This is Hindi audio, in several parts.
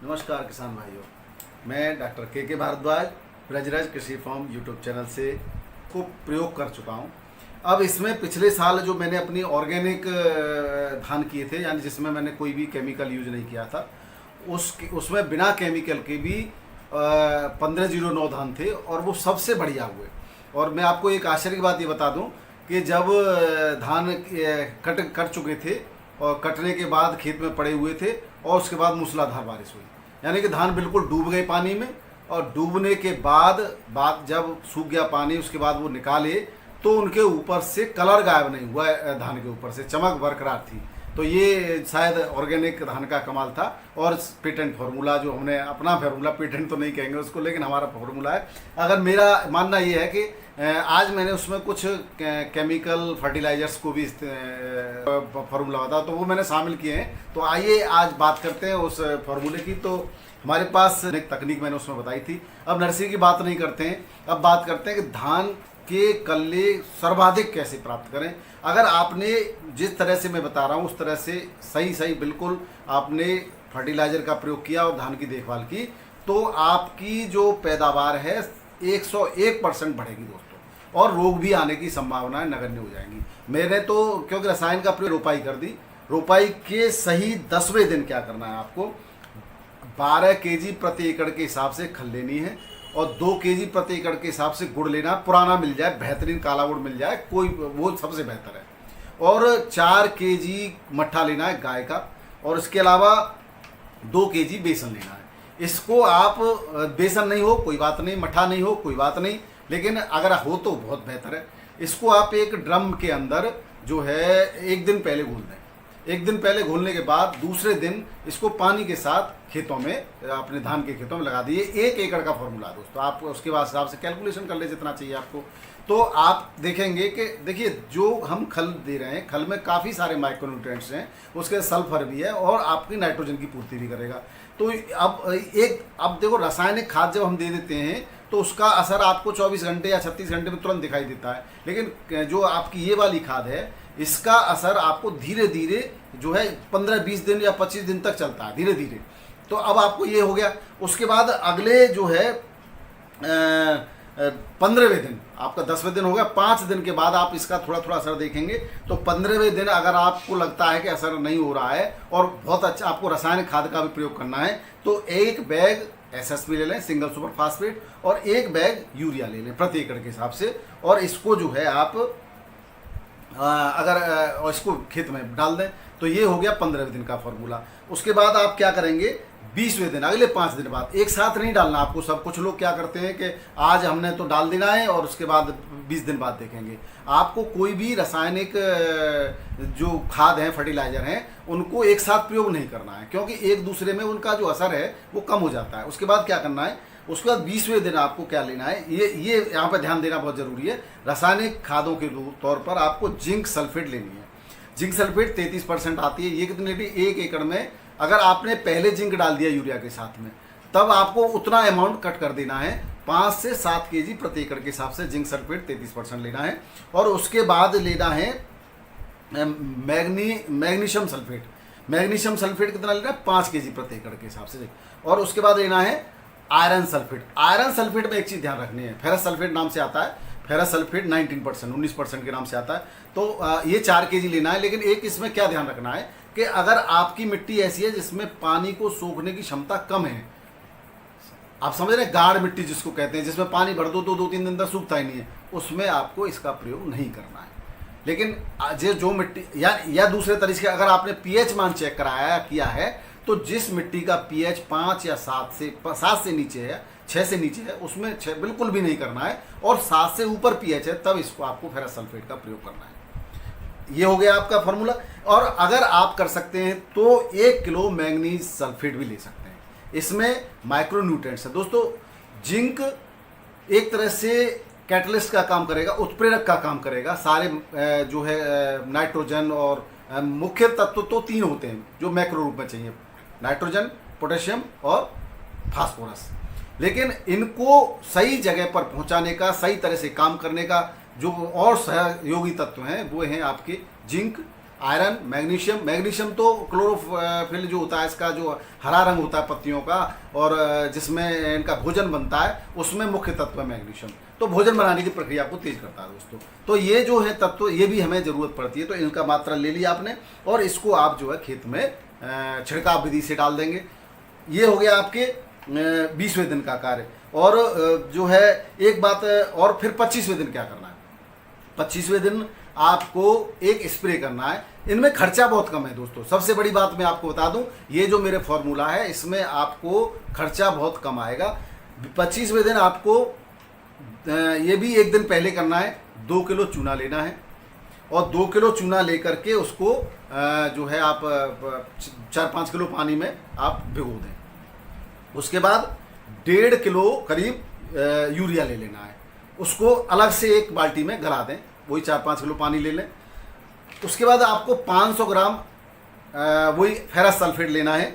नमस्कार किसान भाइयों, मैं डॉक्टर के भारद्वाज ब्रजराज कृषि फार्म यूट्यूब चैनल से को प्रयोग कर चुका हूं। अब इसमें पिछले साल जो मैंने अपनी ऑर्गेनिक धान किए थे, यानी जिसमें मैंने कोई भी केमिकल यूज नहीं किया था, उसमें बिना केमिकल के भी 1509 धान थे और वो सबसे बढ़िया हुए। और मैं आपको एक आश्चर्य की बात ये बता दूं कि जब धान कट चुके थे और कटने के बाद खेत में पड़े हुए थे और उसके बाद मूसलाधार बारिश हुई, यानी कि धान बिल्कुल डूब गए पानी में। और डूबने के बाद जब सूख गया पानी, उसके बाद वो निकाले तो उनके ऊपर से कलर गायब नहीं हुआ, धान के ऊपर से चमक बरकरार थी। तो ये शायद ऑर्गेनिक धान का कमाल था। और पेटेंट फार्मूला जो हमने अपना फार्मूला, पेटेंट तो नहीं कहेंगे उसको, लेकिन हमारा फार्मूला है। अगर मेरा मानना ये है कि आज मैंने उसमें कुछ केमिकल फर्टिलाइजर्स को भी फार्मूला बता, तो वो मैंने शामिल किए हैं। तो आइए आज बात करते हैं उस फार्मूले की। तो हमारे पास एक तकनीक मैंने उसमें बताई थी। अब नर्सरी की बात नहीं करते हैं, अब बात करते हैं कि धान के कल्ले सर्वाधिक कैसे प्राप्त करें। अगर आपने जिस तरह से मैं बता रहा हूँ उस तरह से सही बिल्कुल आपने फर्टिलाइजर का प्रयोग किया और धान की देखभाल की, तो आपकी जो पैदावार है 101% बढ़ेगी दोस्तों, और रोग भी आने की संभावनाएं नगण्य हो जाएंगी। मैंने तो क्योंकि रसायन का प्रयोग रोपाई कर दी, रोपाई के सही 10वें दिन क्या करना है आपको, 12 केजी प्रति एकड़ के हिसाब से खल लेनी है और 2 केजी प्रति एकड़ के हिसाब से गुड़ लेना। पुराना मिल जाए, बेहतरीन काला गुड़ मिल जाए कोई, वो सबसे बेहतर है। और 4 केजी मट्ठा लेना है गाय का, और इसके अलावा 2 केजी बेसन लेना है। इसको आप, बेसन नहीं हो कोई बात नहीं, मट्ठा नहीं हो कोई बात नहीं, लेकिन अगर हो तो बहुत बेहतर है। इसको आप एक ड्रम के अंदर जो है 1 दिन पहले घोल दें। 1 दिन पहले घोलने के बाद दूसरे दिन इसको पानी के साथ खेतों में, अपने धान के खेतों में लगा दिए। 1 एकड़ का फॉर्मूला दोस्तों, आप उसके बाद हिसाब से कैलकुलेशन कर ले जितना चाहिए आपको। तो आप देखेंगे कि देखिए जो हम खल दे रहे हैं, खल में काफ़ी सारे माइक्रोन्यूट्रिएंट्स हैं, उसके सल्फर भी है और आपकी नाइट्रोजन की पूर्ति भी करेगा। तो अब देखो, रासायनिक खाद जब हम दे देते हैं तो उसका असर आपको 24 घंटे या 36 घंटे में तुरंत दिखाई देता है, लेकिन जो आपकी ये वाली खाद है इसका असर आपको धीरे धीरे जो है 15-20 दिन या 25 दिन तक चलता है, धीरे धीरे। तो अब आपको ये हो गया। उसके बाद अगले जो है 15वें दिन, आपका 10वें दिन हो गया, 5 दिन के बाद आप इसका थोड़ा थोड़ा असर देखेंगे। तो 15वें दिन अगर आपको लगता है कि असर नहीं हो रहा है और बहुत अच्छा आपको रासायनिक खाद का भी प्रयोग करना है, तो 1 बैग एसएसपी ले लें, सिंगल सुपर फास्फेट, और 1 बैग यूरिया ले लें प्रति एकड़ के हिसाब से। और इसको जो है आप अगर इसको खेत में डाल दें तो ये हो गया 15वें दिन का फॉर्मूला। उसके बाद आप क्या करेंगे, 20वें दिन, अगले 5 दिन बाद, एक साथ नहीं डालना आपको सब। कुछ लोग क्या करते हैं कि आज हमने तो डाल देना है और उसके बाद 20 दिन बाद देखेंगे। आपको कोई भी रासायनिक जो खाद हैं, फर्टिलाइजर हैं, उनको एक साथ प्रयोग नहीं करना है, क्योंकि एक दूसरे में उनका जो असर है वो कम हो जाता है। उसके बाद क्या करना है, उसके बाद 20वें दिन आपको क्या लेना है, ये यहाँ पर ध्यान देना बहुत जरूरी है। रासायनिक खादों के तौर पर आपको जिंक सल्फेट लेनी है। जिंक सल्फेट 33% आती है। ये कितनी लेनी है, 1 एकड़ में अगर आपने पहले जिंक डाल दिया यूरिया के साथ में, तब आपको उतना अमाउंट कट कर देना है, 5 से 7 केजी प्रति एकड़ के हिसाब से जिंक सल्फेट 33% लेना है। और उसके बाद लेना है मैग्नीशियम सल्फेट। मैग्नीशियम सल्फेट कितना लेना है, 5 केजी प्रति एकड़ के हिसाब से। और उसके बाद लेना है आयरन सल्फेट। आयरन सल्फेट में एक चीज़ ध्यान रखनी है, फेरस सल्फेट नाम से आता है। फेरस सल्फेट 19% के नाम से आता है। तो ये 4 केजी लेना है। लेकिन एक इसमें क्या ध्यान रखना है कि अगर आपकी मिट्टी ऐसी है जिसमें पानी को सोखने की क्षमता कम है, आप समझ रहे हैं, गाढ़ मिट्टी जिसको कहते हैं, जिसमें पानी भर दो तो 2-3 दिन तक सूखता ही नहीं है, उसमें आपको इसका प्रयोग नहीं करना है। लेकिन जो मिट्टी या दूसरे तरीके से, अगर आपने पीएच मान चेक कराया किया है, तो जिस मिट्टी का पीएच 5 या 7 से नीचे है, 6 से नीचे है, उसमें 6 बिल्कुल भी नहीं करना है। और 7 से ऊपर पीएच है, तब इसको आपको फेरस सल्फेट का प्रयोग करना है। ये हो गया आपका फॉर्मूला। और अगर आप कर सकते हैं तो 1 किलो मैंगनीज सल्फेट भी ले सकते हैं। इसमें माइक्रोन्यूट्रिएंट्स है दोस्तों। जिंक एक तरह से कैटलिस्ट का काम करेगा, उत्प्रेरक का काम करेगा। सारे जो है नाइट्रोजन और मुख्य तत्व तो 3 होते हैं जो मैक्रो रूप में चाहिए, नाइट्रोजन, पोटेशियम और फास्फोरस। लेकिन इनको सही जगह पर पहुंचाने का, सही तरह से काम करने का जो और सहयोगी तत्व हैं वो हैं आपके जिंक, आयरन, मैग्नीशियम तो क्लोरोफिल जो होता है इसका जो हरा रंग होता है पत्तियों का और जिसमें इनका भोजन बनता है उसमें मुख्य तत्व है मैग्नीशियम। तो भोजन बनाने की प्रक्रिया को तेज करता है दोस्तों। तो ये जो है तत्व ये भी हमें ज़रूरत पड़ती है। तो इनका मात्रा ले लिया आपने और इसको आप जो है खेत में छिड़काव विधि से डाल देंगे। ये हो गया आपके 20वें दिन का कार्य। और जो है एक बात और फिर 25वें दिन क्या करना है। 25वें दिन आपको एक स्प्रे करना है। इनमें खर्चा बहुत कम है दोस्तों। सबसे बड़ी बात मैं आपको बता दूं, ये जो मेरे फॉर्मूला है इसमें आपको खर्चा बहुत कम आएगा। 25वें दिन आपको ये भी एक दिन पहले करना है। 2 किलो चूना लेना है और 2 किलो चूना लेकर के उसको जो है आप 4-5 किलो पानी में आप भिगो दें। उसके बाद 1.5 किलो करीब यूरिया ले लेना है, उसको अलग से एक बाल्टी में गला दें, वही 4-5 किलो पानी ले लें। उसके बाद आपको 500 ग्राम वही फेरस सल्फेट लेना है।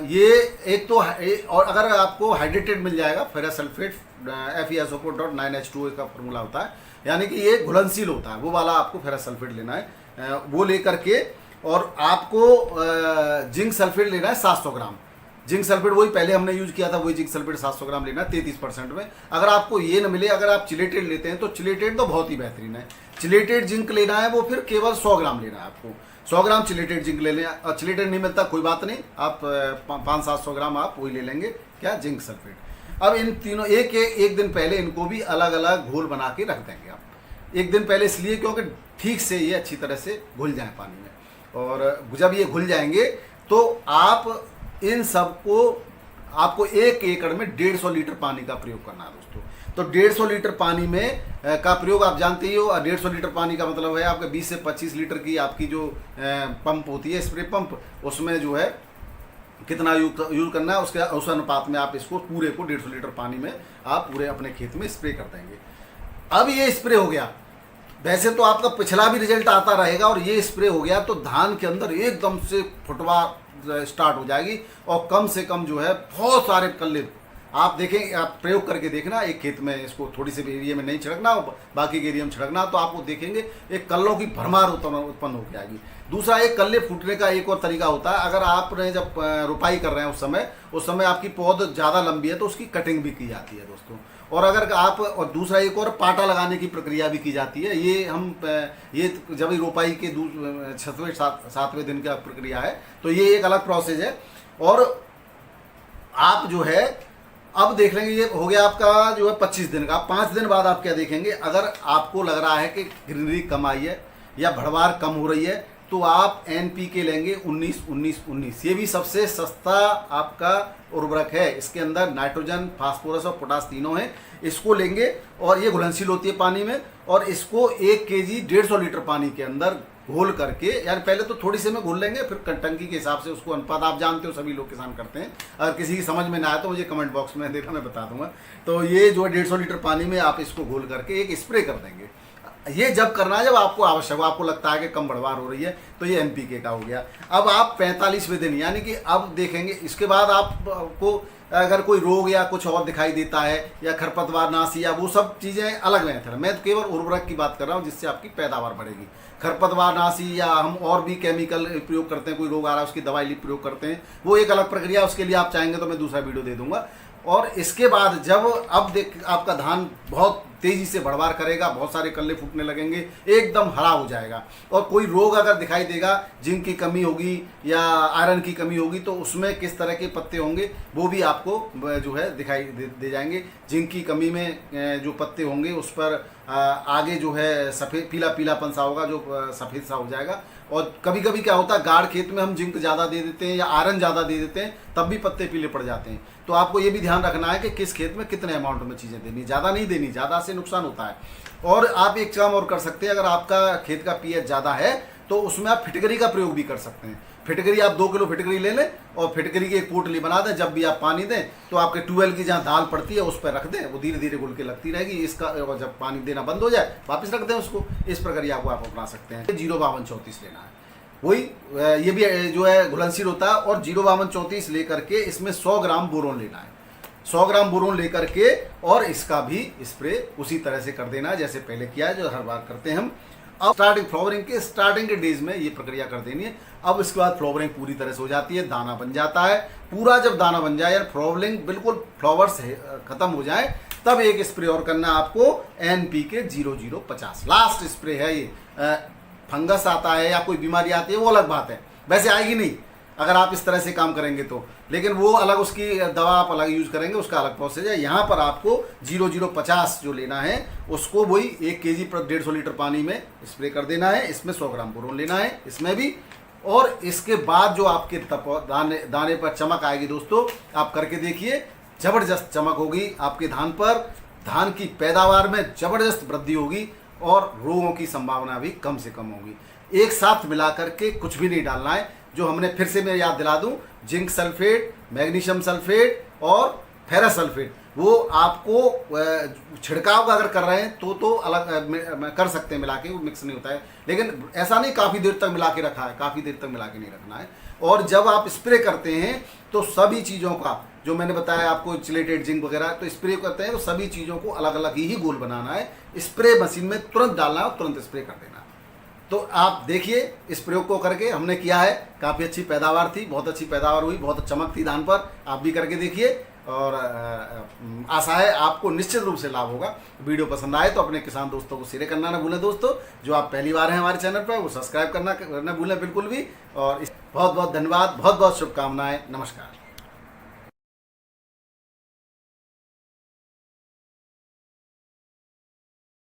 ये एक तो और अगर आपको हाइड्रेटेड मिल जाएगा फेरस सल्फेट FeSO4.9H2O का फॉर्मूला होता है, यानी कि ये घुलनशील होता है, वो वाला आपको फेरस सल्फेट लेना है। वो लेकर के और आपको जिंक सल्फेट लेना है 700 ग्राम। जिंक सल्फेट वही पहले हमने यूज किया था, वही जिंक सल्फेट 700 ग्राम लेना है 33% में। अगर आपको ये न मिले, अगर आप चिलेटेड लेते हैं तो चिलेटेड तो बहुत ही बेहतरीन है। चिलेटेड जिंक लेना है वो फिर केवल 100 ग्राम लेना है आपको। 100 ग्राम चिलेटेड जिंक ले लें। और चिलेटेड नहीं मिलता कोई बात नहीं, आप 500-700 ग्राम आप वही ले लेंगे, क्या, जिंक सल्फेट। अब इन तीनों एक दिन पहले इनको भी अलग अलग घोल बना के रख देंगे आप। एक दिन पहले इसलिए क्योंकि ठीक से ये अच्छी तरह से घुल जाए पानी में। और जब ये घुल जाएंगे तो आप इन सबको आपको 1 एकड़ में 150 लीटर पानी का प्रयोग करना है दोस्तों। तो 150 लीटर पानी में का प्रयोग आप जानते ही हो। 150 लीटर पानी का मतलब है आपके 20 से 25 लीटर की आपकी जो पंप होती है, स्प्रे पंप, उसमें जो है कितना यूज करना है उसके उस अनुपात में आप इसको पूरे को 150 लीटर पानी में आप पूरे अपने खेत में स्प्रे कर देंगे। अब ये स्प्रे हो गया, वैसे तो आपका पिछला भी रिजल्ट आता रहेगा और ये स्प्रे हो गया तो धान के अंदर एकदम से फुटवा स्टार्ट हो जाएगी और कम से कम जो है बहुत सारे कल्ले आप देखें, आप प्रयोग करके देखना। एक खेत में इसको थोड़ी से एरिया में नहीं छिड़कना, बाकी के एरिया में छिड़कना, तो आपको देखेंगे एक कल्लों की भरमार उत्पन्न हो जाएगी। दूसरा, एक कल्ले फूटने का एक और तरीका होता है। अगर आपने जब रुपाई कर रहे हैं उस समय आपकी पौध ज़्यादा लंबी है तो उसकी कटिंग भी की जाती है दोस्तों। और अगर आप और दूसरा एक और पाटा लगाने की प्रक्रिया भी की जाती है। ये जब रोपाई के 6वें-7वें दिन का प्रक्रिया है, तो ये एक अलग प्रोसेस है। और आप जो है अब देख लेंगे, ये हो गया आपका जो है 25 दिन का। 5 दिन बाद आप क्या देखेंगे, अगर आपको लग रहा है कि ग्रीनरी कम आई है या भड़वार कम हो रही है तो आप NPK लेंगे 19-19-19। ये भी सबसे सस्ता आपका उर्वरक है। इसके अंदर नाइट्रोजन, फास्फोरस और पोटास तीनों हैं। इसको लेंगे और ये घुलनशील होती है पानी में, और इसको 1 kg 150 लीटर पानी के अंदर घोल करके, यानी पहले तो थोड़ी से में घोल लेंगे, फिर टंकी के हिसाब से उसको अनुपात आप जानते हो, सभी लोग किसान करते हैं। अगर किसी की समझ में ना आए तो मुझे कमेंट बॉक्स में देखा, मैं बता दूंगा। तो ये जो 150 लीटर पानी में आप इसको घोल करके एक स्प्रे कर देंगे। ये जब करना है जब आपको आवश्यक हो, आपको लगता है कि कम बढ़वार हो रही है, तो ये NPK का हो गया। अब आप 45वें दिन, यानी कि अब देखेंगे इसके बाद आपको अगर कोई रोग या कुछ और दिखाई देता है या खरपतवार नाशी या वो सब चीज़ें अलग हैं। मैं तो केवल उर्वरक की बात कर रहा हूँ जिससे आपकी पैदावार बढ़ेगी। खरपतवार नाशी या हम और भी केमिकल प्रयोग करते हैं, कोई रोग आ रहा है उसकी दवाई प्रयोग करते हैं, वो एक अलग प्रक्रिया। उसके लिए आप चाहेंगे तो मैं दूसरा वीडियो दे दूंगा। और इसके बाद जब अब देख आपका धान बहुत तेज़ी से बढ़वार करेगा, बहुत सारे कल्ले फूटने लगेंगे, एकदम हरा हो जाएगा, और कोई रोग अगर दिखाई देगा, जिंक की कमी होगी या आयरन की कमी होगी, तो उसमें किस तरह के पत्ते होंगे वो भी आपको जो है दिखाई दे जाएंगे। जिंक की कमी में जो पत्ते होंगे उस पर आगे जो है सफ़ेद पीलापन सा होगा, जो सफ़ेद सा हो जाएगा। और कभी कभी क्या होता है, गाढ़ खेत में हम जिंक ज़्यादा दे देते हैं या आयरन ज़्यादा दे देते हैं, तब भी पत्ते पीले पड़ जाते हैं। तो आपको ये भी ध्यान रखना है कि किस खेत में कितने अमाउंट में चीज़ें देनी, ज़्यादा नहीं देनी, ज़्यादा से नुकसान होता है। और आप एक काम और कर सकते हैं, अगर आपका खेत का pH ज़्यादा है तो उसमें आप फिटकरी का प्रयोग भी कर सकते हैं। फिटकरी आप 2 किलो फिटकरी ले लें और फिटकरी की एक पोटली बना दें। जब भी आप पानी दें तो आपके ट्यूबवेल की जहाँ दाल पड़ती है उस पर रख दें, वो धीरे धीरे घुल के लगती रहेगी। इसका जब पानी देना बंद हो जाए वापस रख दें उसको। इस प्रक्रिया को आप अपना सकते हैं। 05234 लेना है, वही ये भी जो है घुलनशील होता है। और 05234 लेकर के इसमें 100 ग्राम बोरोन लेना है। 100 ग्राम बोरोन लेकर के और इसका भी स्प्रे उसी तरह से कर देना है जैसे पहले किया है, जो हर बार करते हैं हम। अब स्टार्टिंग फ्लावरिंग के स्टार्टिंग के डेज में ये प्रक्रिया कर देनी है। अब इसके बाद फ्लावरिंग पूरी तरह से हो जाती है, दाना बन जाता है पूरा। जब दाना बन जाए यार फ्लावरिंग बिल्कुल फ्लावर्स खत्म हो जाए, तब एक स्प्रे और करना है आपको NPK 0050। लास्ट स्प्रे है ये। फंगस आता है या कोई बीमारी आती है वो अलग बात है, वैसे आएगी नहीं अगर आप इस तरह से काम करेंगे तो, लेकिन वो अलग, उसकी दवा आप अलग यूज करेंगे, उसका अलग प्रोसेस है। यहाँ पर आपको 0050 जो लेना है उसको वही 1 kg पर 150 लीटर पानी में स्प्रे कर देना है। इसमें 100 ग्राम बोरोन लेना है इसमें भी। और इसके बाद जो आपके दाने पर चमक आएगी दोस्तों, आप करके देखिए, जबरदस्त चमक होगी आपके धान पर। धान की पैदावार में जबरदस्त वृद्धि होगी और रोगों की संभावना भी कम से कम होगी। एक साथ मिला करके कुछ भी नहीं डालना है। जो हमने फिर से मैं याद दिला दूं, जिंक सल्फेट, मैग्नीशियम सल्फेट और फेरस सल्फेट, वो आपको छिड़काव अगर कर रहे हैं तो अलग कर सकते हैं मिला के, वो मिक्स नहीं होता है। लेकिन ऐसा नहीं काफ़ी देर तक मिला के रखा है, काफ़ी देर तक मिला के नहीं रखना है। और जब आप स्प्रे करते हैं तो सभी चीज़ों का जो मैंने बताया आपको, चिलेटेड जिंक वगैरह, तो स्प्रे करते हैं तो सभी चीज़ों को अलग अलग ही गोल बनाना है। स्प्रे मशीन में तुरंत डालना है और तुरंत स्प्रे कर देना है। तो आप देखिए इस प्रयोग को करके हमने किया है, काफ़ी अच्छी पैदावार थी, बहुत अच्छी पैदावार हुई, बहुत चमक थी धान पर। आप भी करके देखिए और आशा है आपको निश्चित रूप से लाभ होगा। वीडियो पसंद आए तो अपने किसान दोस्तों को शेयर करना ना भूलें दोस्तों। जो आप पहली बार हैं हमारे चैनल पर वो सब्सक्राइब करना ना भूलें बिल्कुल भी। और बहुत बहुत धन्यवाद, बहुत बहुत शुभकामनाएं, नमस्कार।